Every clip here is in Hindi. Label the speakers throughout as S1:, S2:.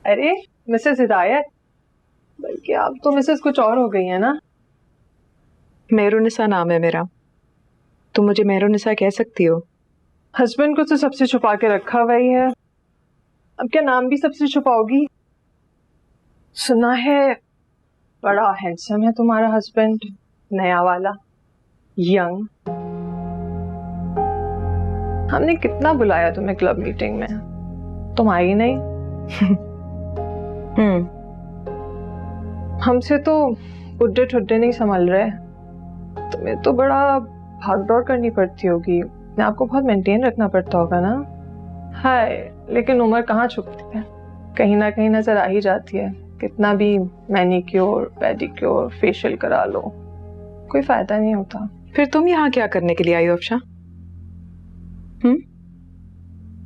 S1: अरे मिसेस हिदायत, बल्कि आप तो मिसेस कुछ और हो गई है ना।
S2: मेहरुनिसा नाम है मेरा, तुम मुझे मेहरुनिसा कह सकती हो।
S1: हस्बैंड को तो सबसे छुपा के रखा हुआ ही है, अब क्या नाम भी सबसे छुपाओगी। सुना है बड़ा हैंडसम है तुम्हारा हस्बैंड, नया वाला, यंग। हमने कितना बुलाया तुम्हें क्लब मीटिंग में, तुम आई नहीं। हमसे तो बुड्ढे ठुड्डे नहीं संभल रहे, तुम्हें तो बड़ा भाग दौड़ करनी पड़ती होगी, अपने आपको बहुत मेंटेन रखना पड़ता होगा ना। हाय, लेकिन उम्र कहाँ छुपती है, कहीं ना कहीं नजर आ ही जाती है। कितना भी मैनिक्योर पेडिक्योर फेशियल करा लो, कोई फायदा नहीं होता।
S2: फिर तुम यहाँ क्या करने के लिए आई हो अफशा?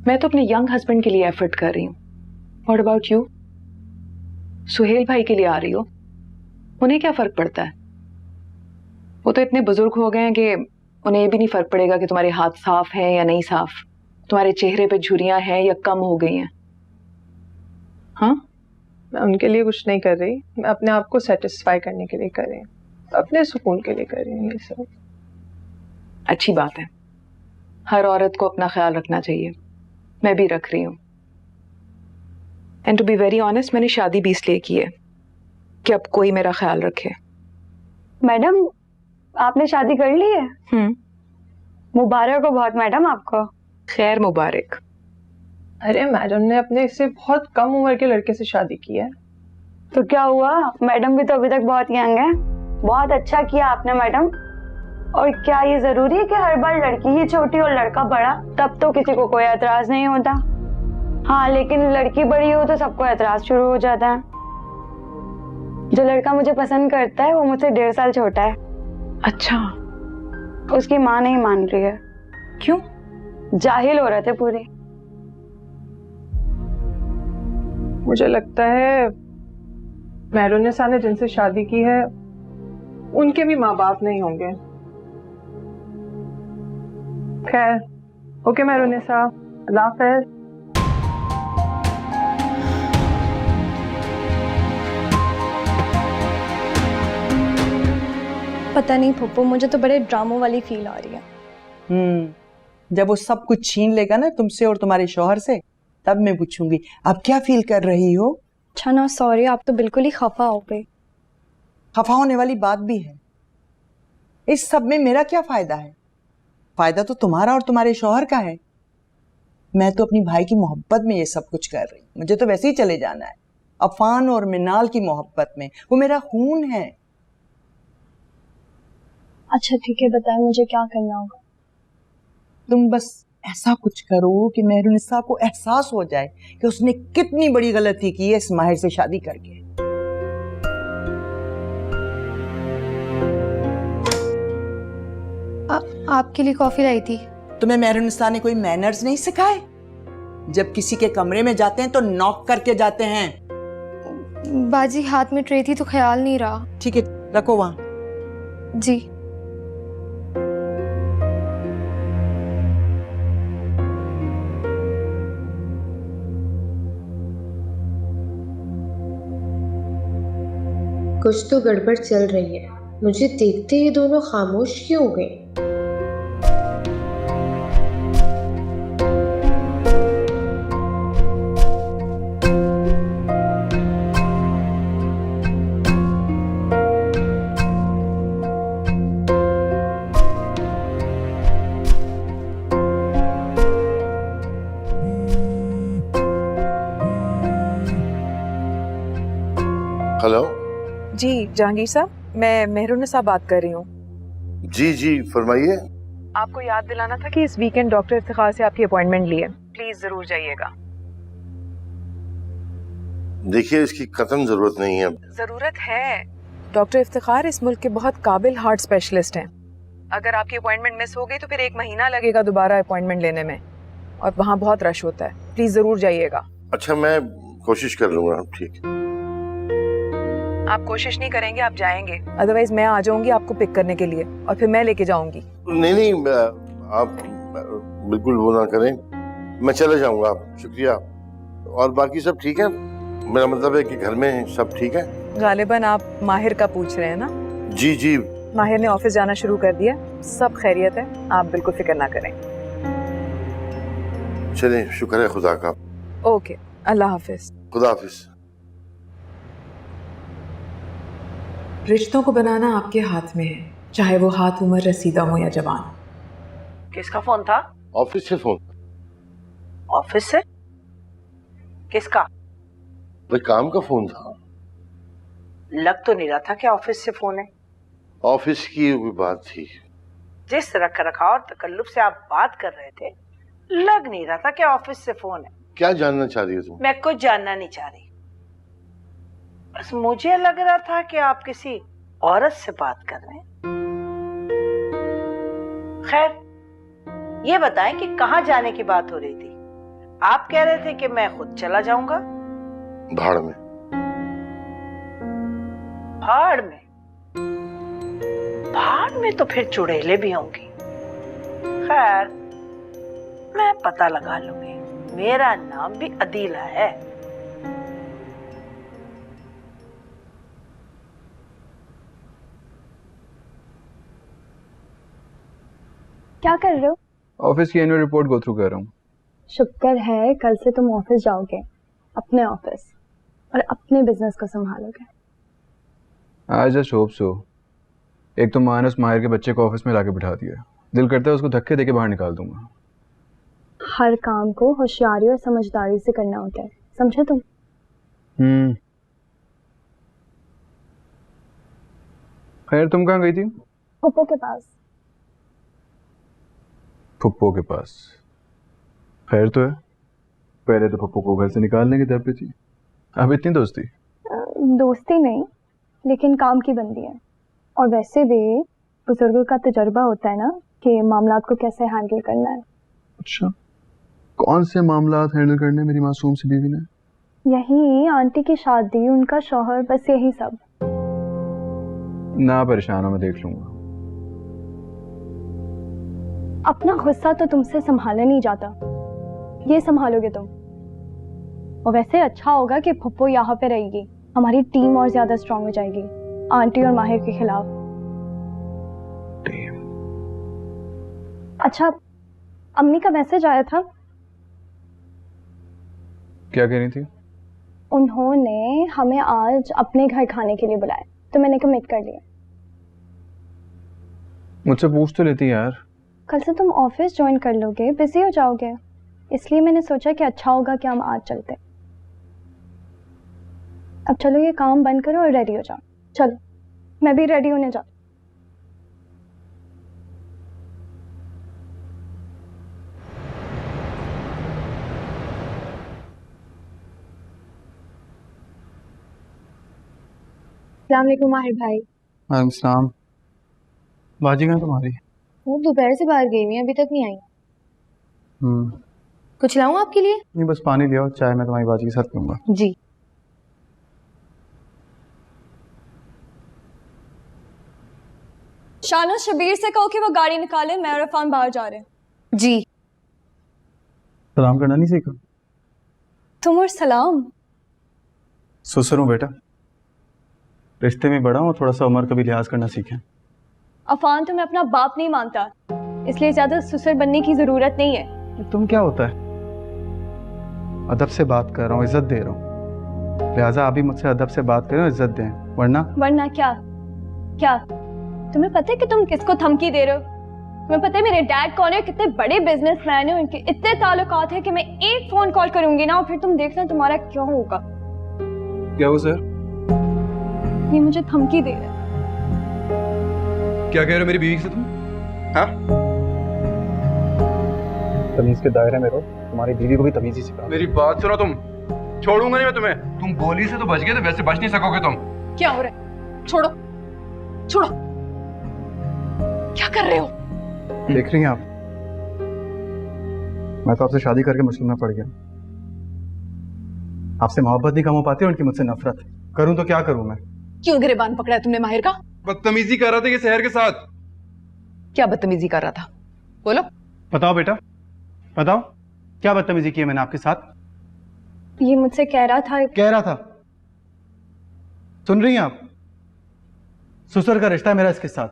S2: मैं तो अपने यंग हस्बैंड के लिए एफर्ट कर रही हूँ। What about you? सुहेल भाई के लिए आ रही हो, उन्हें क्या फर्क पड़ता है? वो तो इतने बुजुर्ग हो गए हैं कि उन्हें ये भी नहीं फर्क पड़ेगा कि तुम्हारे हाथ साफ हैं या नहीं साफ, तुम्हारे चेहरे पे झुर्रियां हैं या कम हो गई हैं। हाँ,
S1: मैं उनके लिए कुछ नहीं कर रही, मैं अपने आप को सेटिस्फाई करने के लिए कर रही हूँ, अपने सुकून के लिए कर रही हूँ ये सब।
S2: अच्छी बात है, हर औरत को अपना ख्याल रखना चाहिए, मैं भी रख रही हूँ। And to be very honest, मैंने शादी भी इसलिए की है कि अब कोई मेरा ख्याल रखे।
S3: मैडम, आपने शादी कर ली है? मुबारक हो बहुत मैडम आपको।
S2: खैर मुबारक।
S1: अरे मैडम ने अपने से बहुत कम उम्र के लड़के से शादी की है।
S3: तो क्या हुआ, मैडम भी तो अभी तक बहुत यंग है। बहुत अच्छा किया आपने मैडम। और क्या ये जरूरी है कि हर बार लड़की ही छोटी और लड़का बड़ा, तब तो किसी को कोई एतराज नहीं होता। हाँ, लेकिन लड़की बड़ी हो तो सबको एतराज शुरू हो जाता है। जो लड़का मुझे पसंद करता है वो मुझसे 1.5 साल छोटा है।
S2: अच्छा,
S3: उसकी माँ नहीं मान रही है।
S2: क्यों?
S3: जाहिल हो रहे थे पूरी।
S1: मुझे लगता है मेहरुनिसा ने जिनसे शादी की है उनके भी माँ बाप नहीं होंगे। खैर, ओके मेहरुनिसा, अल्लाह हाफ़िज़।
S4: पता नहीं पप्पू, मुझे तो बड़े ड्रामों वाली फील आ रही है।
S5: जब वो सब कुछ छीन लेगा ना तुमसे और तुम्हारे शौहर से, तब मैं पूछूंगी अब क्या फील कर रही हो।
S4: अच्छा ना, सॉरी, आप तो बिल्कुल ही खफा हो गए।
S5: खफा होने वाली बात भी है, इस सब में मेरा क्या फायदा है? फायदा तो तुम्हारा और तुम्हारे शौहर का है। मैं तो अपनी भाई की मोहब्बत में ये सब कुछ कर रही हूँ, मुझे तो वैसे ही चले जाना है। अफान और मिनाल की मोहब्बत में, वो मेरा खून है।
S4: अच्छा ठीक है, बताएं मुझे क्या करना होगा।
S5: तुम बस ऐसा कुछ करो कि मेहरुनिसा को एहसास हो जाए कि उसने कितनी बड़ी गलती की है इस माहिर से शादी करके।
S4: आपके लिए कॉफी लाई थी।
S5: तुम्हें मेहरुनिसा ने कोई मैनर्स नहीं सिखाए? जब किसी के कमरे में जाते हैं तो नॉक करके जाते हैं।
S4: बाजी, हाथ में ट्रे थी तो ख्याल नहीं रहा।
S5: ठीक है, रखो वहां।
S4: जी।
S6: कुछ तो गड़बड़ चल रही है, मुझे देखते ये दोनों खामोश क्यों हो गए।
S7: हेलो
S2: जी जहांगीर साहब, मैं मेहरुनिसा बात कर रही हूँ।
S7: जी जी फरमाइए।
S2: आपको याद दिलाना था कि इस वीकेंड डॉक्टर इफ्तिखार से आपकी अपॉइंटमेंट ली है, प्लीज जरूर जाइएगा।
S7: देखिए, इसकी कतई जरूरत नहीं है।
S2: जरूरत है, डॉक्टर इफ्तिखार इस मुल्क के बहुत काबिल हार्ट स्पेशलिस्ट हैं। अगर आपकी अपॉइंटमेंट मिस हो गई तो फिर 1 महीना लगेगा दोबारा अपॉइंटमेंट लेने में, और वहाँ बहुत रश होता है। प्लीज जरूर जाइएगा।
S7: अच्छा, मैं कोशिश कर लूंगा। ठीक,
S2: आप कोशिश नहीं करेंगे, आप जाएंगे, अदरवाइज मैं आ जाऊंगी आपको पिक करने के लिए और फिर मैं लेके जाऊंगी।
S7: नहीं, आप बिल्कुल वो ना करें, मैं चले जाऊंगा। आप शुक्रिया। और बाकी सब ठीक है? मेरा मतलब है कि घर में सब ठीक है?
S2: गालिबन आप माहिर का पूछ रहे हैं ना?
S7: जी जी।
S2: माहिर ने ऑफिस जाना शुरू कर दिया, सब खैरियत है, आप बिल्कुल फिक्र ना करें।
S7: चलिए, शुक्र है खुदा का।
S2: ओके, अल्लाह हाफिज।
S7: खुदा हाफिज।
S8: रिश्तों को बनाना आपके हाथ में है, चाहे वो हाथ उम्र रसीदा हो या जवान।
S9: किसका फोन था?
S7: ऑफिस से फोन।
S9: ऑफिस से? किसका?
S7: भाई काम का फोन था।
S9: लग तो नहीं रहा था कि ऑफिस से फोन है।
S7: ऑफिस की कोई बात थी।
S9: जिस रख रखाव और तकल्लुफ से आप बात कर रहे थे, लग नहीं रहा था कि ऑफिस से फोन है।
S7: क्या जानना चाह रही हो तुम?
S9: मैं कुछ जानना नहीं चाह रही, बस मुझे लग रहा था कि आप किसी औरत से बात कर रहे हैं। खैर, ये बताएं कि कहाँ जाने की बात हो रही थी? आप कह रहे थे कि मैं खुद चला जाऊंगा।
S7: भाड़ में।
S9: भाड़ में? भाड़ में तो फिर चुड़ैलें भी होंगी। खैर, मैं पता लगा लूंगी। मेरा नाम भी अदीला है।
S4: क्या कर रहे हो?
S10: ऑफिस की एनुअल रिपोर्ट गो थ्रू कर रहा हूँ।
S4: शुक्र है कल से तुम ऑफिस जाओगे, अपने ऑफिस, और अपने बिजनेस को संभालोगे।
S10: I just hope so. एक तो माँ ने उस माहिर के बच्चे को ऑफिस में लाके बिठा दिया, दिल करता है उसको धक्के देके बाहर निकाल दूंगा।
S4: हर काम को होशियारी और समझदारी से करना होता है, समझे तुम?
S10: खैर, तुम कहाँ गई थी?
S4: पप्पू के पास।
S10: पप्पू के पास? खैर तो है, पहले तो पप्पू को घर से निकालने की दर पे थी, अब इतनी दोस्ती?
S4: दोस्ती नहीं, लेकिन काम की बंदी है। और वैसे भी बुजुर्गों का तजर्बा होता है ना कि मामलात को कैसे हैंडल करना है।
S10: अच्छा, कौन से मामलात हैंडल करने मेरी मासूम सी बीवी ने?
S4: यही आंटी की शादी, उनका शौहर, बस यही सब।
S10: ना परेशान हो, मैं देख लूंगा।
S4: अपना गुस्सा तो तुमसे संभाला नहीं जाता, ये संभालोगे तुम। और वैसे अच्छा होगा कि फुप्पो यहाँ पे रहेगी, हमारी टीम और ज्यादा स्ट्रांग हो जाएगी आंटी और माहिर के खिलाफ। अच्छा, अम्मी का मैसेज आया था।
S10: क्या कह रही थी?
S4: उन्होंने हमें आज अपने घर खाने के लिए बुलाया, तो मैंने कमिट कर लिया।
S10: मुझसे पूछ तो लेती यार।
S4: कल से तुम ऑफिस ज्वाइन कर लोगे, बिजी हो जाओगे, इसलिए मैंने सोचा कि अच्छा होगा कि हम आज चलते। अब चलो ये काम बंद करो और रेडी हो जाओ। चलो, मैं भी रेडी होने जाऊँ। अस्सलाम वालेकुम माहिर भाई।
S10: वालेकुम सलाम। बाजी कहाँ तुम्हारी?
S4: वो दोपहर से बाहर गई हुई है, अभी तक नहीं आई। कुछ लाऊं आपके लिए?
S10: नहीं, बस पानी ले आओ, चाय मैं तुम्हारी बाजी के साथ पीऊंगा।
S4: जी। शाना शबीर से कहो कि वो गाड़ी निकाले, मैं और इरफान बाहर जा रहे हैं। जी।
S10: सलाम करना नहीं सीखा?
S4: तुम और सलाम?
S10: ससुर हूँ बेटा, रिश्ते में बड़ा हूँ, थोड़ा सा उम्र का भी लिहाज करना सीखें।
S4: अफान तुम्हें अपना बाप नहीं मानता, इसलिए ज्यादा ससुर बनने की जरूरत नहीं है।
S10: तुम क्या होता है? अदब से बात कर रहा हूँ, इज्जत दे रहा हूँ, लिहाजा आप भी मुझसे अदब से बात करें और इज्जत दें, वरना
S4: क्या? क्या तुम्हें पता है कि तुम किसको धमकी दे रहे हो? तुम्हें पता है मेरे डैड कौन है, कितने बड़े बिजनेसमैन है, उनके इतने ताल्लुकात है कि मैं एक फोन कॉल करूंगी ना और फिर तुम देखना तुम्हारा क्या होगा।
S10: क्या हो सर?
S4: ये मुझे धमकी दे रहे हैं।
S10: क्या कह रहे हो मेरी बीवी से तुम? हाँ? तमीज के दायरे में रहो, तुम्हारी बीवी को भी तमीज ही सिखा। मेरी बात सुनो, तुम छोड़ूंगा नहीं मैं तुम्हें। तुम गोली से तो बच गए, तो वैसे बच नहीं सकोगे तुम।
S2: क्या हो रहा है? छोड़ो, छोड़ो, क्या कर रहे हो?
S10: देख रही हैं आप, मैं तो आपसे शादी करके मुश्किल में पड़ गया। आपसे मोहब्बत नहीं कम हो पाती, उनकी मुझसे नफरत। करूं तो क्या करूं मैं?
S2: क्यों गिरेबान पकड़ा है तुमने माहिर का?
S10: बदतमीजी कर रहा था ये शहर के साथ।
S2: क्या बदतमीजी कर रहा था? बोलो।
S10: बताओ बेटा, बताओ क्या बदतमीजी की है मैंने आपके साथ?
S4: ये मुझसे कह रहा था।
S10: सुन रही हैं आप? ससुर का रिश्ता है मेरा इसके साथ।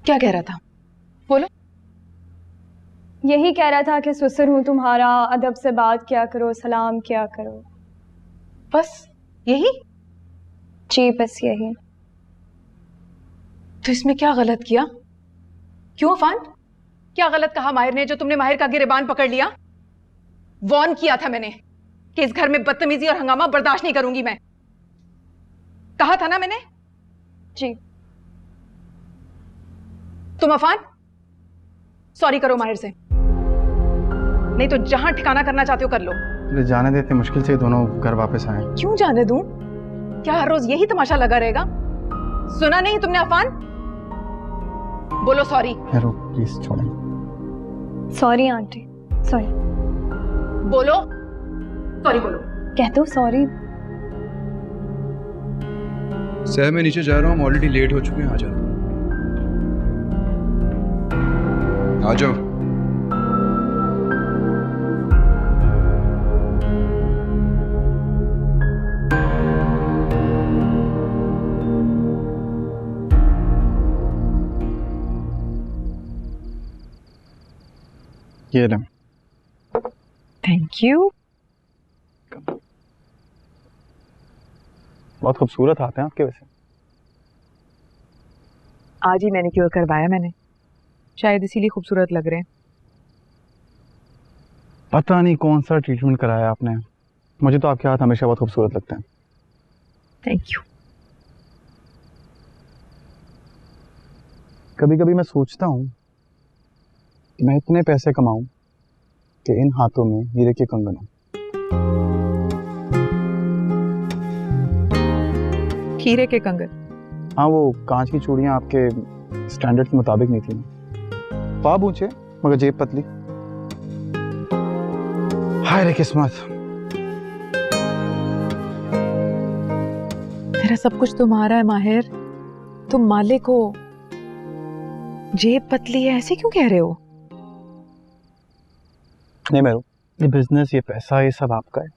S2: क्या कह रहा था? बोलो।
S4: यही कह रहा था कि ससुर हूं तुम्हारा, अदब से बात किया करो, सलाम किया करो।
S2: बस यही?
S4: जी बस यही।
S2: तो इसमें क्या गलत किया? क्यों अफान? क्या गलत कहा माहिर ने जो तुमने माहिर का गिरेबान पकड़ लिया? वॉर्न किया था मैंने कि इस घर में बदतमीजी और हंगामा बर्दाश्त नहीं करूंगी मैं। कहा था ना मैंने?
S4: जी।
S2: तुम अफान सॉरी करो माहिर से, नहीं तो जहां ठिकाना करना चाहते हो कर लो।
S10: जाने देते, मुश्किल से दोनों घर वापस आए।
S2: क्यों जाने दूं? क्या हर रोज यही तमाशा लगा रहेगा? सुना नहीं तुमने अफान? बोलो सॉरी।
S10: प्लीज छोड़ें।
S4: Sorry aunty, sorry.
S2: बोलो सॉरी, बोलो।
S4: कह दो सॉरी।
S11: सर मैं नीचे जा रहा हूँ, ऑलरेडी लेट हो चुके हैं, आ जाओ। आ जाओ।
S10: ये ले।
S2: Thank you.
S10: बहुत खूबसूरत आते हैं आपके वैसे।
S2: आज ही मैनिक्योर करवाया मैंने, शायद इसीलिए खूबसूरत लग रहे हैं।
S10: पता नहीं कौन सा ट्रीटमेंट कराया आपने, मुझे तो आपके हाथ हमेशा बहुत खूबसूरत लगते हैं।
S2: Thank you.
S10: कभी कभी मैं सोचता हूँ कि मैं इतने पैसे कमाऊं कि इन हाथों में हीरे के कंगन हो।
S2: हीरे के कंगन?
S10: हाँ, वो कांच की चूड़ियां आपके स्टैंडर्ड के मुताबिक नहीं थी। पाप ऊंचे मगर जेब पतली। हाय रे किस्मत।
S2: मेरा सब कुछ तुम्हारा है माहिर, तुम मालिक हो। जेब पतली है ऐसे क्यों कह रहे हो?
S10: नहीं मेरू, ये बिजनेस, ये पैसा, ये सब आपका है,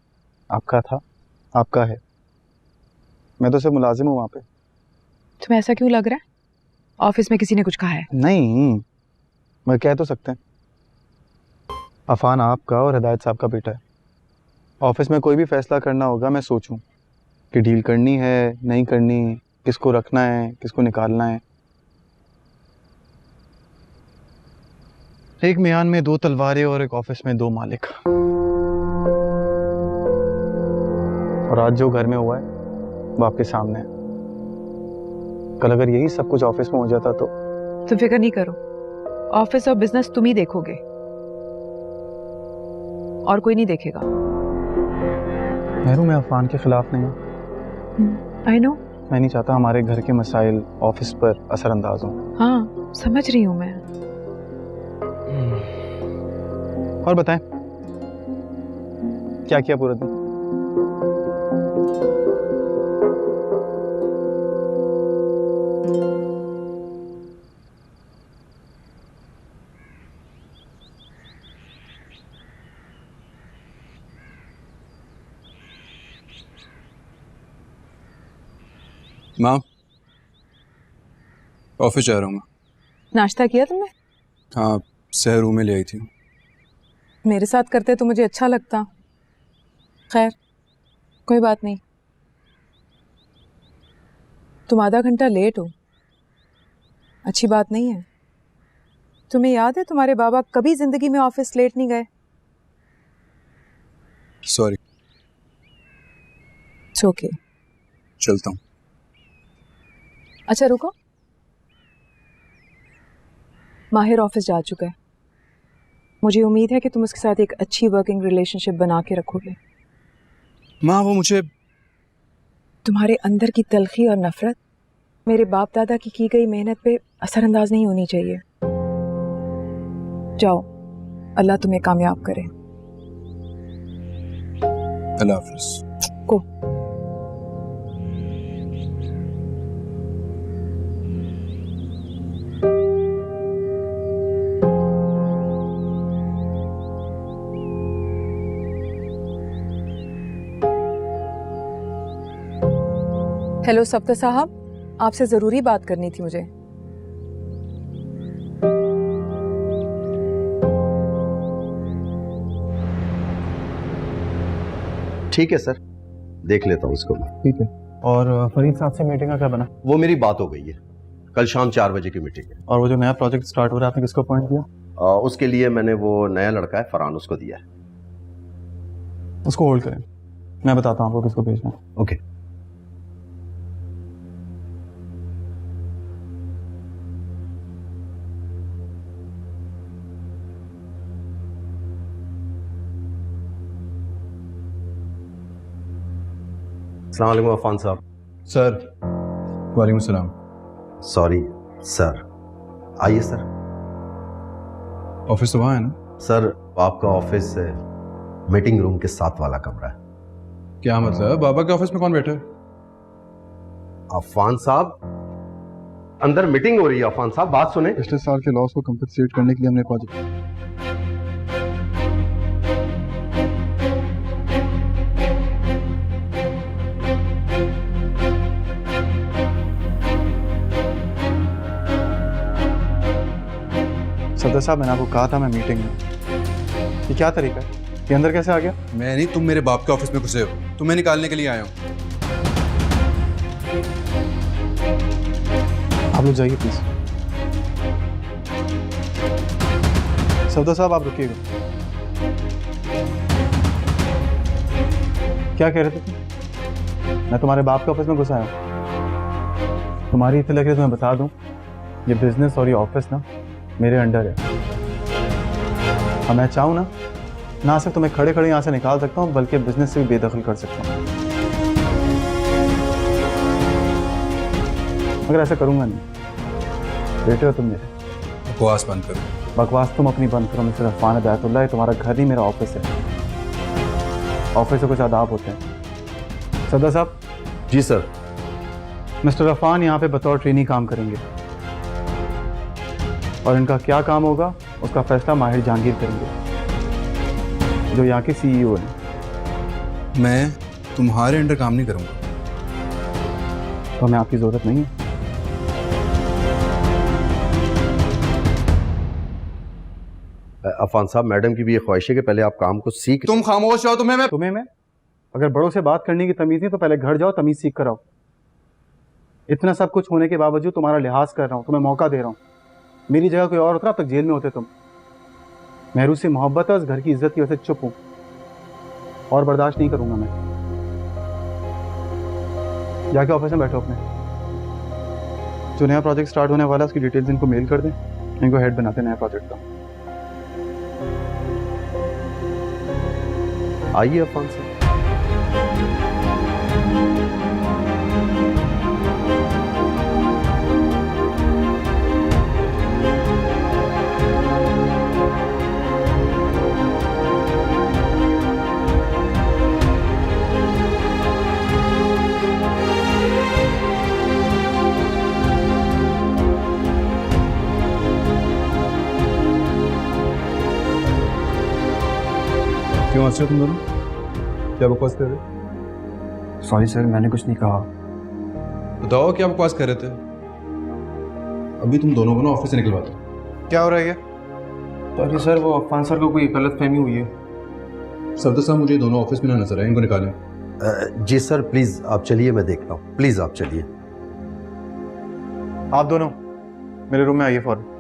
S10: आपका था, आपका है। मैं तो सिर्फ मुलाजिम हूँ वहाँ पे।
S2: तुम्हें ऐसा क्यों लग रहा है? ऑफिस में किसी ने कुछ कहा है?
S10: नहीं, मैं कह तो सकते हैं। अफान आपका और हिदायत साहब का बेटा है। ऑफिस में कोई भी फैसला करना होगा, मैं सोचूं कि डील करनी है नहीं करनी, किसको रखना है किसको निकालना है। एक मियान में दो तलवारें और एक ऑफिस में दो मालिक। और आज जो घर में हुआ है वो आपके सामने है। कल अगर यही सब कुछ ऑफिस में हो जाता तो
S2: फिक्र नहीं करो, ऑफिस और बिजनेस तुम ही देखोगे और कोई नहीं देखेगा।
S10: मैं अफान के खिलाफ नहीं हूँ।
S2: I know.
S10: मैं नहीं चाहता हमारे घर के मसाइल ऑफिस पर असरअंदाज हों।
S2: हाँ समझ रही हूँ मैं।
S10: और बताएं क्या किया पूरा दिन?
S11: माँ, ऑफिस जा रहा हूँ मैं।
S2: नाश्ता किया तुमने?
S11: हाँ, सहर रूम में ले आई थी।
S2: मेरे साथ करते तो मुझे अच्छा लगता। खैर कोई बात नहीं। तुम आधा घंटा लेट हो, अच्छी बात नहीं है। तुम्हें याद है तुम्हारे बाबा कभी जिंदगी में ऑफिस लेट नहीं गए?
S11: सॉरी।
S2: It's okay.
S11: चलता हूँ।
S2: अच्छा रुको, माहिर ऑफिस जा चुका है। मुझे उम्मीद है कि तुम उसके साथ एक अच्छी वर्किंग रिलेशनशिप बना के रखोगे।
S11: माँ वो मुझे,
S2: तुम्हारे अंदर की तलखी और नफरत मेरे बाप दादा की गई मेहनत पे असरअंदाज नहीं होनी चाहिए। जाओ, अल्लाह तुम्हें कामयाब करे।
S11: अल्लाह हाफिज।
S2: को
S8: हेलो सफ्तर साहब, आपसे ज़रूरी बात करनी थी मुझे।
S12: ठीक है सर, देख लेता हूँ इसको।
S10: ठीक है। और फरीद साहब से मीटिंग का क्या बना?
S12: वो मेरी बात हो गई है, कल शाम 4 बजे की मीटिंग है।
S10: और वो जो नया प्रोजेक्ट स्टार्ट हो रहा है, आपने किसको अपॉइंट किया?
S12: उसके लिए मैंने वो नया लड़का है फरहान, उसको दिया है।
S10: उसको होल्ड करें, मैं बताता हूँ आपको किसको भेजना है।
S12: ओके। अस्सलाम वालेकुम अफान साहब।
S11: सर। वालेकुम सलाम।
S12: Sorry sir. आइए सर।
S11: ऑफिस तो वहाँ है ना?
S12: सर आपका ऑफिस मीटिंग रूम के साथ वाला कमरा है।
S11: क्या मतलब? बाबा के ऑफिस में कौन बैठा है?
S12: अफान साहब, अंदर मीटिंग हो रही है। अफान साहब बात सुने।
S10: पिछले साल के लॉस को कंपनसेट करने के लिए हमने प्रोजेक्ट। सदर साहब, मैंने आपको कहा था मैं मीटिंग में। ये क्या तरीका है? ये अंदर कैसे आ गया?
S11: मैं नहीं, तुम मेरे बाप के ऑफिस में घुसे हो। तुम्हें निकालने के लिए आया हूँ।
S10: आप लोग जाइए प्लीज। सदर साहब आप रुकिएगा। क्या कह रहे थे तुम? मैं तुम्हारे बाप के ऑफिस में घुसा हूँ। तुम्हारी इतनी लग रही, तुम्हें बता दूं, ये बिजनेस और ये ऑफिस ना मेरे अंडर है। अब मैं चाहूँ ना सिर्फ तुम्हें खड़े खड़े यहाँ से निकाल सकता हूँ, बल्कि बिजनेस से भी बेदखल कर सकता हूँ। मगर ऐसा करूँगा नहीं। बेटे हो तुम मेरे।
S11: बकवास बंद करो।
S10: बकवास तुम अपनी बंद करो। मिस्टर अफान हिदायतुल्लाह, ये तुम्हारा घर नहीं मेरा ऑफिस है। ऑफिस से कुछ आदाब होते हैं। सदर साहब।
S12: जी सर।
S10: मिस्टर अफान यहाँ पे बतौर ट्रेनी काम करेंगे और इनका क्या काम होगा उसका फैसला माहिर जहांगीर करेंगे, जो यहाँ के सीईओ हैं।
S11: मैं तुम्हारे अंडर काम नहीं करूँगा।
S10: तो हमें आपकी जरूरत नहीं है।
S12: अफान साहब, मैडम की भी ये ख्वाहिश है कि पहले आप काम को सीख।
S11: तुम खामोश हो।
S10: तुम्हें मैं अगर बड़ों से बात करने की तमीज नहीं तो पहले घर जाओ, तमीज सीख कर आओ। इतना सब कुछ होने के बावजूद तुम्हारा लिहाज कर रहा हूँ, तुम्हें मौका दे रहा हूँ। मेरी जगह कोई और होता, अब तक जेल में होते तुम। मेहरू से मोहब्बत है, उस घर की इज्जत की वजह से चुप हूं और बर्दाश्त नहीं करूंगा मैं। जाके ऑफिस में बैठो अपने। जो नया प्रोजेक्ट स्टार्ट होने वाला है उसकी डिटेल्स इनको मेल कर दें, इनको हेड बनाते हैं नया प्रोजेक्ट का।
S12: आइए अफान साहब।
S11: क्यों हंस रहे हो तुम दोनों? क्या बकवास कर रहे हो?
S10: सॉरी सर, मैंने कुछ नहीं कहा।
S11: बताओ क्या बकवास कर रहे थे? अभी तुम दोनों को ना ऑफिस से निकलवा दो।
S10: क्या हो रहा है?
S13: सॉरी सर, वो अफान सर को कोई गलतफहमी हुई है।
S11: सफदर साहब, मुझे दोनों ऑफिस में ना नजर आए, इनको निकालें।
S12: जी सर, प्लीज आप चलिए, मैं देखता हूँ। प्लीज आप चलिए।
S10: आप दोनों मेरे रूम में आइए फौरन।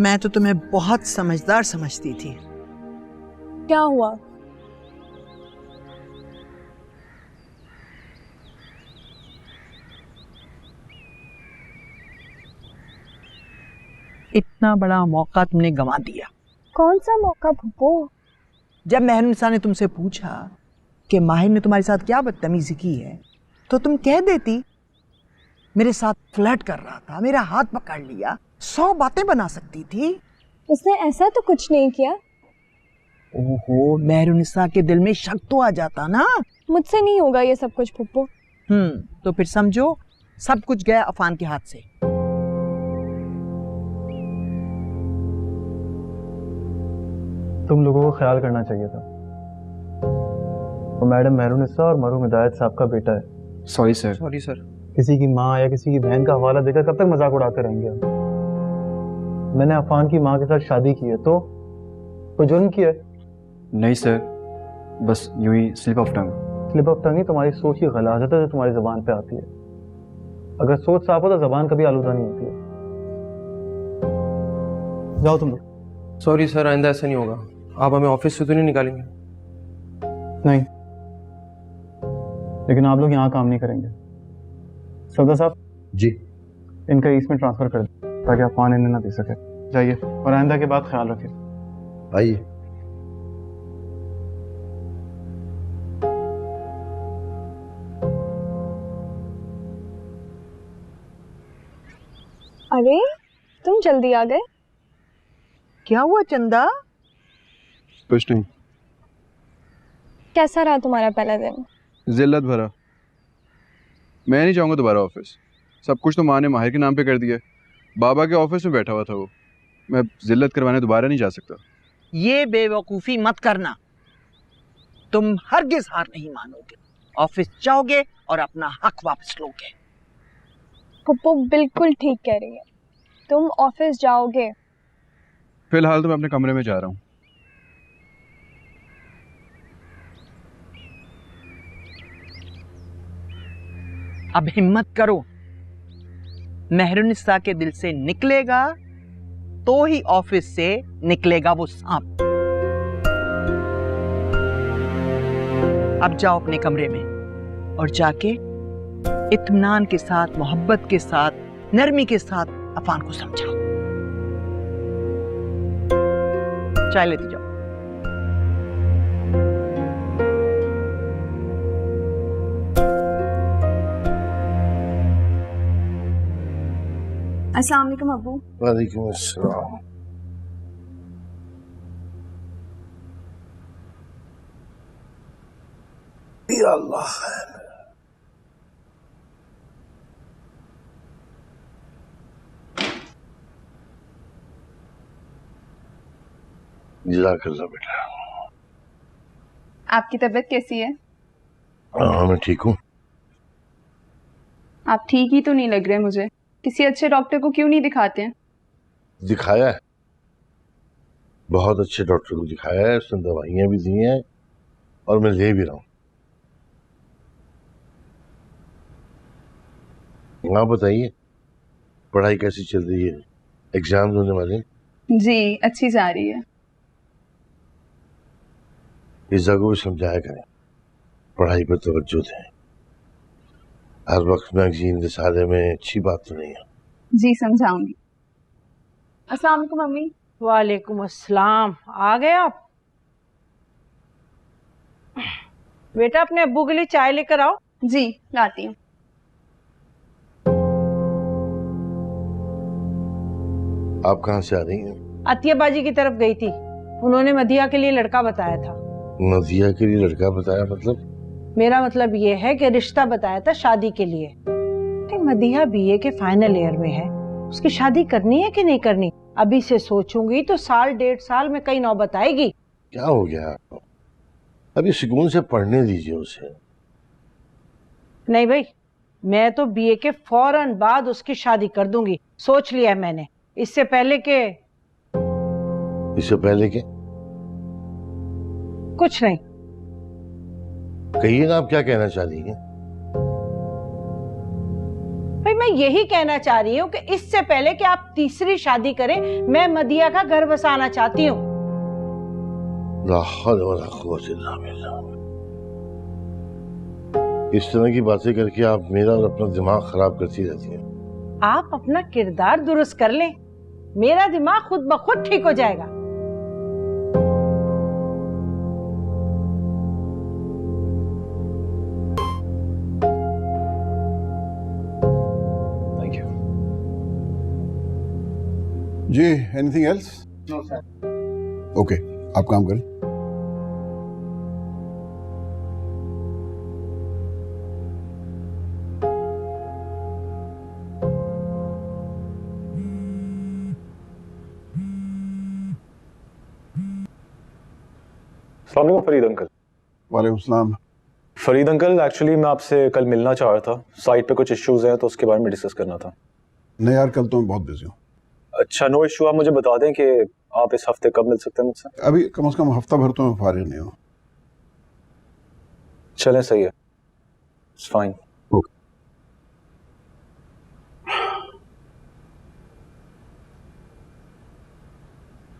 S5: मैं तो तुम्हें बहुत समझदार समझती थी।
S4: क्या हुआ?
S5: इतना बड़ा मौका तुमने गंवा दिया।
S4: कौन सा मौका फूफो?
S5: जब मेहरुनिसा ने तुमसे पूछा कि माहिर ने तुम्हारे साथ क्या बदतमीजी की है, तो तुम कह देती मेरे साथ फ्लर्ट कर रहा था, मेरा हाथ पकड़ लिया। 100 बातें बना सकती थी।
S4: उसने ऐसा तो कुछ नहीं किया।
S5: ओहो, मेहरुनिसा के दिल में शक तो आ जाता ना।
S4: मुझसे नहीं होगा ये सब कुछ फुप्पो।
S5: तो फिर समझो सब कुछ गया अफान के हाथ से।
S10: तुम लोगों को ख्याल करना चाहिए था। वो मैडम मेहरुनिसा और मरहूम हिदायत साहब का बेटा है।
S13: Sorry sir. Sorry sir.
S10: किसी की माँ या किसी की बहन का हवाला देकर कब तक मजाक उड़ाते रहेंगे हम? मैंने अफान की माँ के साथ शादी की है तो कोई जुर्म किया है?
S13: नहीं सर, बस यूं ही slip of tongue.
S10: Slip of tongue ही तुम्हारी सोच की गलाजत है जो तुम्हारी जबान पे आती है। अगर सोच साफ हो तो जबान कभी आलूदा नहीं होती है। जाओ तुम लोग।
S13: सॉरी सर, आइंदा ऐसा नहीं होगा। आप हमें ऑफिस से तो नहीं निकालेंगे?
S10: नहीं, लेकिन आप लोग यहाँ काम नहीं करेंगे। सरदार साहब
S12: जी,
S10: इनका इसमें ट्रांसफर कर दें ताकि अफवान इन्हें ना दे सके। जाइए और आइंदा के बाद ख्याल रखें।
S12: आइए।
S4: अरे तुम जल्दी आ गए।
S9: क्या हुआ चंदा?
S11: कुछ नहीं।
S4: कैसा रहा तुम्हारा पहला दिन?
S11: जिल्लत भरा। मैं नहीं जाऊंगा दोबारा ऑफिस। सब कुछ तो माँ ने माहिर के नाम पे कर दिया। बाबा के ऑफिस में बैठा हुआ था वो। मैं जिल्लत करवाने दोबारा नहीं जा सकता।
S9: ये बेवकूफ़ी मत करना। तुम हरगिज हार नहीं मानोगे। ऑफिस जाओगे और अपना हक वापस लोगे।
S4: पप्पू बिल्कुल ठीक कह रही है, तुम ऑफिस जाओगे।
S11: फिलहाल तो मैं अपने कमरे में जा रहा हूँ।
S9: अब हिम्मत करो। मेहरुनिसा के दिल से निकलेगा तो ही ऑफिस से निकलेगा वो सांप। अब जाओ अपने कमरे में और जाके इत्मीनान के साथ, मोहब्बत के साथ, नरमी के साथ अफान को समझाओ। चाय लेती जाओ।
S4: अस्सलाम वालेकुम अब्बू।
S7: वालेकुम अस्सलाम। या अल्लाह खैर। जज़ाकल्लाह बेटा।
S14: आपकी तबीयत कैसी है?
S7: हाँ मैं ठीक हूँ।
S14: आप ठीक ही तो नहीं लग रहे मुझे। किसी अच्छे डॉक्टर को क्यों नहीं दिखाते हैं?
S7: दिखाया है, बहुत अच्छे डॉक्टर को दिखाया है, उसने दवाइयाँ भी दी हैं और मैं ले भी रहा हूँ। आप बताइए पढ़ाई कैसी चल रही है? एग्जाम होने वाले हैं?
S14: जी अच्छी जा रही है।
S7: इज़ा को भी समझाया करें, पढ़ाई पर तवज्जो दें। हर वक्त मैगजीन रिसाले में अच्छी बात तो नहीं है।
S14: जी समझाऊंगी। अस्सलाम वालेकुम मम्मी।
S9: वालेकुम अस्सलाम। आ गए आप? बेटा अपने अब्बू के लिए चाय लेकर आओ।
S14: जी लाती हूँ।
S7: आप कहाँ से आ रही हैं?
S9: अतिया बाजी की तरफ गई थी, उन्होंने मदिया के लिए लड़का बताया था।
S7: मदिया के लिए लड़का बताया मतलब?
S9: मेरा मतलब ये है कि रिश्ता बताया था शादी के लिए। मदिया बीए के फाइनल ईयर में है, उसकी शादी करनी है कि नहीं करनी? अभी से सोचूंगी तो साल 1.5 साल में कई नौबत आएगी।
S7: क्या हो गया आपको? अभी सुकून से पढ़ने दीजिए उसे।
S9: नहीं भाई, मैं तो बीए के फौरन बाद उसकी शादी कर दूंगी, सोच लिया है मैंने। इससे पहले के कुछ नहीं।
S7: कहिए ना आप क्या कहना चाह रही हैं?
S9: भाई मैं यही कहना चाह रही हूँ कि इससे पहले कि आप तीसरी शादी करें, मैं मदिया का घर बसाना चाहती हूँ।
S7: ला हौला वला कुव्वता इल्ला बिल्लाह। इस तरह की बातें करके आप मेरा और अपना दिमाग खराब करती रहती हैं।
S9: आप अपना किरदार दुरुस्त कर लें, मेरा दिमाग खुद ब खुद ठीक हो जाएगा।
S11: Thank you.
S15: जी anything else?
S11: No sir.
S15: Okay, आप काम करें।
S16: अस्सलाम वालेकुम फरीद अंकल।
S15: वालेकुम सलाम।
S16: फरीद अंकल, एक्चुअली मैं आपसे कल मिलना चाह रहा था। साइट पे कुछ इश्यूज हैं तो उसके बारे में डिस्कस करना था।
S15: नहीं यार, कल तो मैं बहुत बिजी हूँ।
S16: अच्छा, नो इशू। आप मुझे बता दें कि आप इस हफ्ते कब मिल सकते हैं मुझसे?
S15: अभी कम से कम हफ्ता भर तो मैं फारिग नहीं हूँ।
S16: चलें, सही है, इट्स फाइन।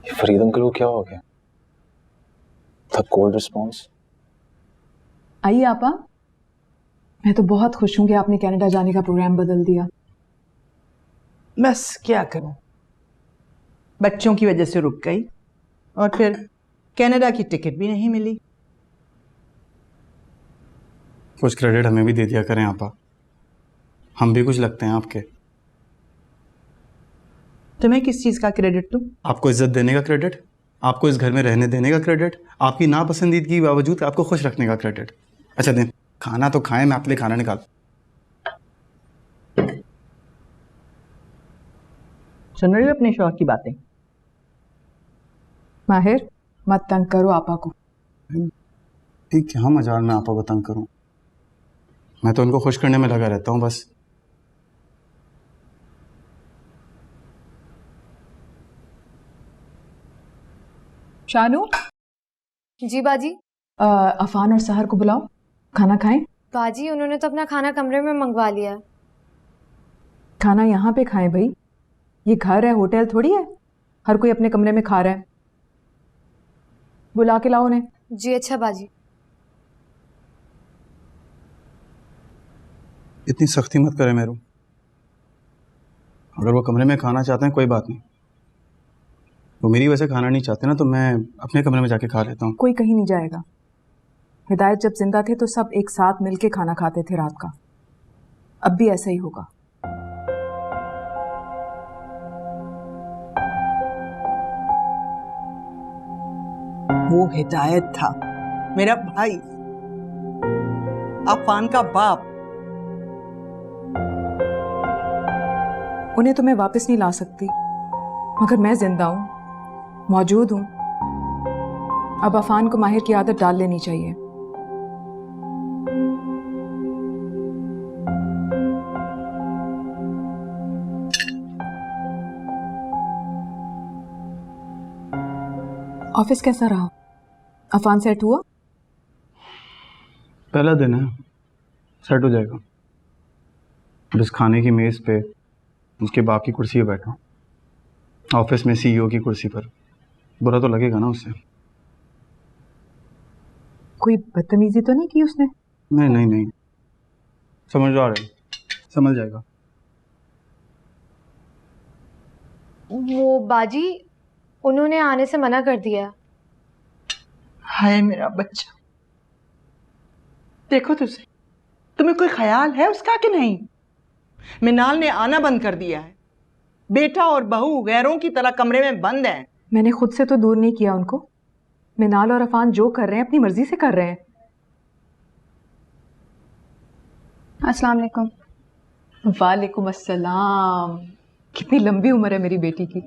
S16: फरीद अंकल को क्या हो गया? तब कोल्ड रिस्पॉन्स।
S8: आइए आपा, मैं तो बहुत खुश हूं कि आपने कनाडा जाने का प्रोग्राम बदल दिया।
S5: बस क्या करूं, बच्चों की वजह से रुक गई और फिर कनाडा की टिकट भी नहीं मिली।
S10: कुछ क्रेडिट हमें भी दे दिया करें आपा, हम भी कुछ लगते हैं आपके।
S5: तुम्हें किस चीज का क्रेडिट दूं?
S10: आपको इज्जत देने का क्रेडिट, आपको इस घर में रहने देने का क्रेडिट, आपकी नापसंदीदगी के बावजूद आपको खुश रखने का क्रेडिट। अच्छा दें, खाना तो खाएं, मैं आपके लिए खाना निकाल।
S5: सुन रही हो अपने शौहर की बातें?
S8: माहिर, मत तंग करो आपा को।
S10: ठीक, क्या मजाल मैं आपा को तंग करूं? मैं तो उनको खुश करने में लगा रहता हूं बस।
S8: शानू।
S17: जी बाजी।
S8: अफान और सहर को बुलाओ, खाना खाएं।
S17: बाजी, उन्होंने तो अपना खाना कमरे में मंगवा लिया।
S8: खाना यहाँ पे खाएं भाई, ये घर है, होटल थोड़ी है। हर कोई अपने कमरे में खा रहा है। बुला के लाओ उन्हें।
S17: जी अच्छा बाजी।
S10: इतनी सख्ती मत करें मेरू, अगर वो कमरे में खाना चाहते हैं कोई बात नहीं। वो मेरी वजह से खाना नहीं चाहते ना, तो मैं अपने कमरे में जाके खा लेता हूँ।
S8: कोई कहीं नहीं जाएगा। हिदायत जब जिंदा थे तो सब एक साथ मिलके खाना खाते थे रात का, अब भी ऐसा ही होगा।
S5: वो हिदायत था मेरा भाई, अफान का बाप।
S8: उन्हें तो मैं वापस नहीं ला सकती, मगर मैं जिंदा हूं, मौजूद हूं। अब अफान को माहिर की आदत डाल लेनी चाहिए। ऑफिस कैसा रहा? अफान सेट हुआ?
S10: पहला दिन है, सेट हो जाएगा। जिस खाने की मेज पे उसके बाप की कुर्सी पे बैठा, ऑफिस में सीईओ की कुर्सी पर, बुरा तो लगेगा ना उससे।
S8: कोई बदतमीजी तो नहीं की उसने?
S10: नहीं नहीं नहीं, समझदार है, समझ जाएगा।
S17: वो बाजी, उन्होंने आने से मना कर दिया।
S5: हाय मेरा बच्चा, देखो तुझे, तुम्हें कोई ख्याल है उसका कि नहीं? मिनाल ने आना बंद कर दिया है। बेटा और बहू गैरों की तरह कमरे में बंद हैं।
S8: मैंने खुद से तो दूर नहीं किया उनको। मिनाल और अफान जो कर रहे हैं अपनी मर्जी से कर रहे हैं।
S14: अस्सलाम वालेकुम।
S8: वालेकुम अस्सलाम। कितनी लंबी उम्र है मेरी बेटी की,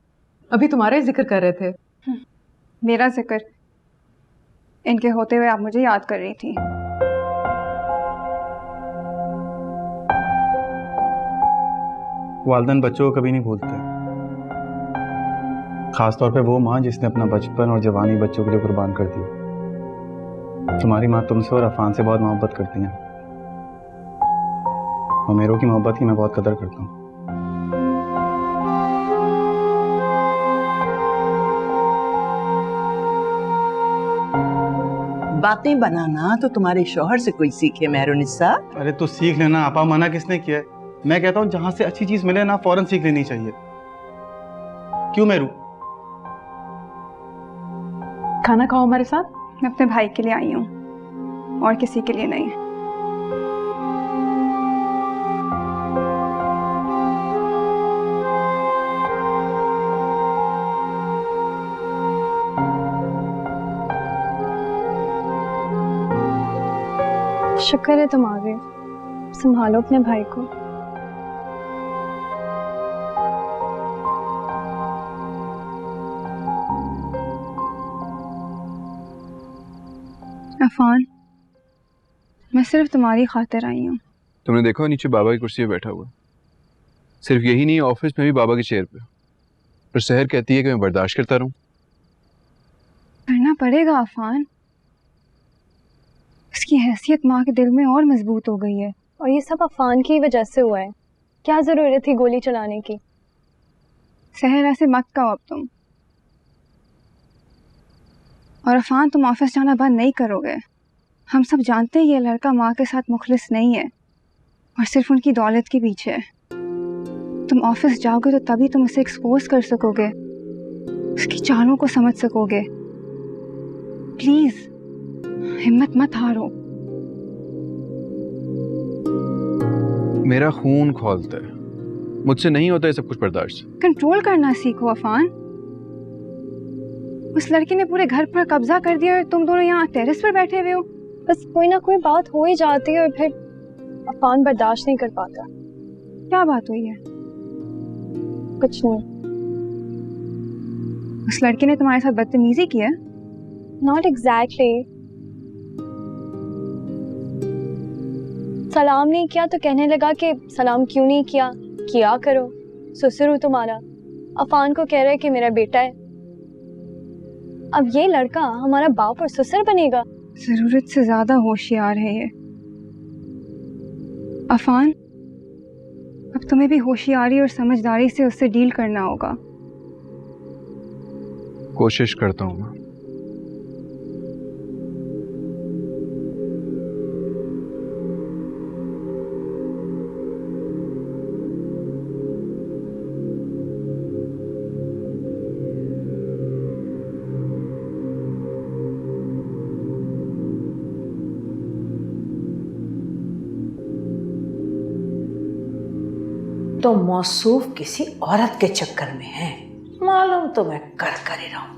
S8: अभी तुम्हारा ही जिक्र कर रहे थे।
S14: मेरा जिक्र? इनके होते हुए आप मुझे याद कर रही थी।
S10: वालिदैन बच्चों को कभी नहीं भूलते, खासतौर पे वो माँ जिसने अपना बचपन और जवानी बच्चों के लिए कुर्बान कर दी। तुम्हारी माँ तुमसे और अफान से बहुत मोहब्बत करती हैं, और मेरों की मोहब्बत की मैं बहुत कदर करता हूँ।
S5: बातें बनाना तो तुम्हारे शौहर से कोई सीखे मेहरुनिसा।
S10: अरे तो सीख लेना आपा, मना किसने किया है? मैं कहता हूँ जहां से अच्छी चीज मिले ना फौरन सीख लेनी चाहिए। क्यों मेरू?
S8: खाना खाओ हमारे साथ।
S14: मैं अपने भाई के लिए आई हूँ और किसी के लिए नहीं।
S4: शुक्र है तुम आ गए, संभालो अपने भाई को।
S14: अफान, मैं सिर्फ तुम्हारी खातिर आई हूँ।
S11: तुमने देखा नीचे बाबा की कुर्सी पे बैठा हुआ? सिर्फ यही नहीं, ऑफिस में भी बाबा की चेयर पे। और सहर कहती है कि मैं बर्दाश्त करता रहूं।
S14: करना पड़ेगा अफान, उसकी हैसियत माँ के दिल में और मजबूत हो गई है।
S4: और ये सब अफान की वजह से हुआ है। क्या जरूरत थी गोली चलाने की?
S14: सहर ऐसे मत कहो अब तुम। और अफान, तुम ऑफिस जाना बंद नहीं करोगे। हम सब जानते हैं ये लड़का माँ के साथ मुखलिस नहीं है और सिर्फ उनकी दौलत के पीछे है। तुम ऑफिस जाओगे तो तभी तुम उसे एक्सपोज कर सकोगे, उसकी चालों को समझ सकोगे। प्लीज हिम्मत मत हारो।
S11: मेरा खून खौलता है, मुझसे नहीं होता है सब कुछ बर्दाश्त।
S14: कंट्रोल करना सीखो अफान। उस लड़की ने पूरे घर पर कब्जा कर दिया और तुम दोनों यहाँ टेरेस पर बैठे हुए हो।
S4: बस कोई ना कोई बात हो ही जाती है और फिर अफान बर्दाश्त नहीं कर पाता।
S14: क्या बात हुई है?
S4: कुछ नहीं।
S14: उस लड़की ने तुम्हारे साथ बदतमीजी की है?
S4: Not exactly. सलाम नहीं किया तो कहने लगा कि सलाम क्यों नहीं किया, किया करो, ससुर हूँ तुम्हारा। अफान को कह रहा है कि मेरा बेटा है। अब ये लड़का हमारा बाप और ससुर बनेगा।
S14: जरूरत से ज्यादा होशियार है ये। अफान, अब तुम्हें भी होशियारी और समझदारी से उससे डील करना होगा।
S11: कोशिश करता हूँ मैं।
S9: तो मौसूफ किसी औरत के चक्कर में है, मालूम तो मैं कर ही रहूंगी।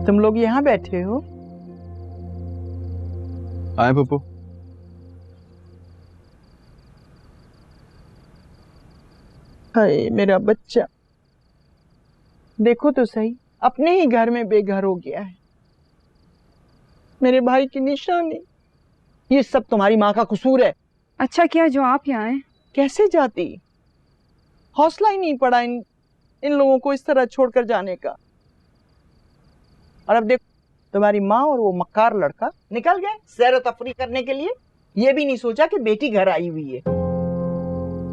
S5: तुम लोग यहाँ बैठे हो?
S11: आए पप्पू।
S5: हाय मेरा बच्चा, देखो तो सही, अपने ही घर में बेघर हो गया है। मेरे भाई की निशानी। ये सब तुम्हारी माँ का कसूर है।
S14: अच्छा किया जो आप यहाँ आए।
S5: कैसे जाती? हौसला ही नहीं पड़ा इन लोगों को इस तरह छोड़कर जाने का। और अब देखो, तुम्हारी माँ और वो मक्कार लड़का निकल गए सैर व तफरी करने के लिए। ये भी नहीं सोचा कि बेटी घर आई हुई है।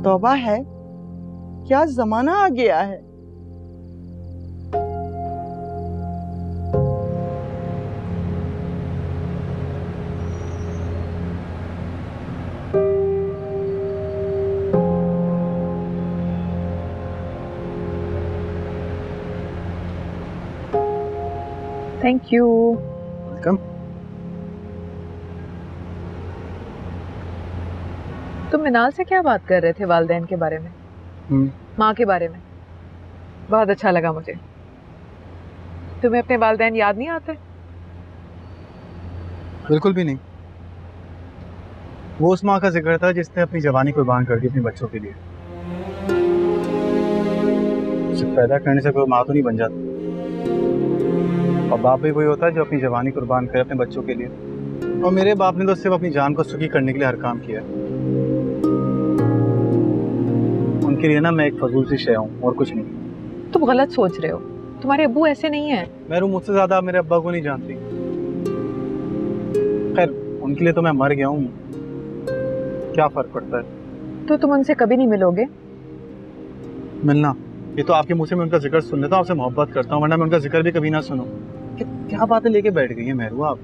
S5: तौबा है, क्या जमाना आ गया है।
S1: Thank you.
S10: वेलकम।
S2: तुम मिनाल से क्या बात कर रहे थे वालिदैन के बारे में? माँ के बारे में? बहुत अच्छा लगा मुझे। तुम्हें अपने वालिदैन याद नहीं आते?
S10: बिल्कुल भी नहीं। वो उस माँ का जिक्र था जिसने अपनी जवानी कुर्बान कर दी अपने बच्चों के लिए। उसे पैदा करने से कोई माँ तो नहीं बन जाती, और बाप भी वही होता है जो अपनी जवानी कुर्बान करे अपने बच्चों के लिए। और मेरे बाप ने तो सिर्फ अपनी जान को सुखी करने के लिए हर काम किया। उनके लिए ना मैं एक फजूल सी शय हूँ और कुछ नहीं।
S2: तुम गलत सोच रहे हो, तुम्हारे अब्बू ऐसे नहीं है।
S10: मैं मुझसे ज्यादा मेरे अब्बा को नहीं जानती। खैर उनके लिए तो मैं मर गया हूँ, क्या फर्क पड़ता है।
S2: तो तुम उनसे कभी नहीं मिलोगे?
S10: मिलना, ये तो आपके मुंह से मैं उनका जिक्र सुन लेता हूँ, आपसे मोहब्बत करता हूँ, वरना मैं उनका जिक्र भी कभी ना सुनूं। क्या बातें लेके बैठ गई हैं महरुआ आप?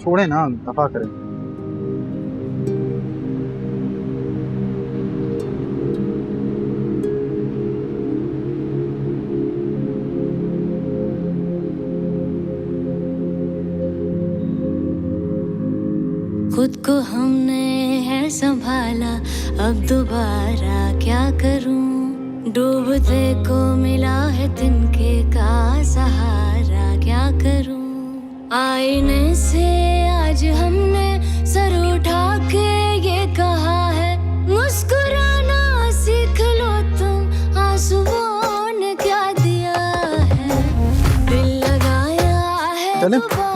S10: छोड़े ना, दफा करें।
S18: हमने है संभाला, अब दोबारा क्या करूं। डूबते को मिला है तिनके का सहारा, क्या करूं। आईने से आज हमने सर उठा के ये कहा है, मुस्कुराना सीख लो तुम, आंसुओं ने क्या दिया है। दिल लगाया है
S10: चलें?
S18: दोबारा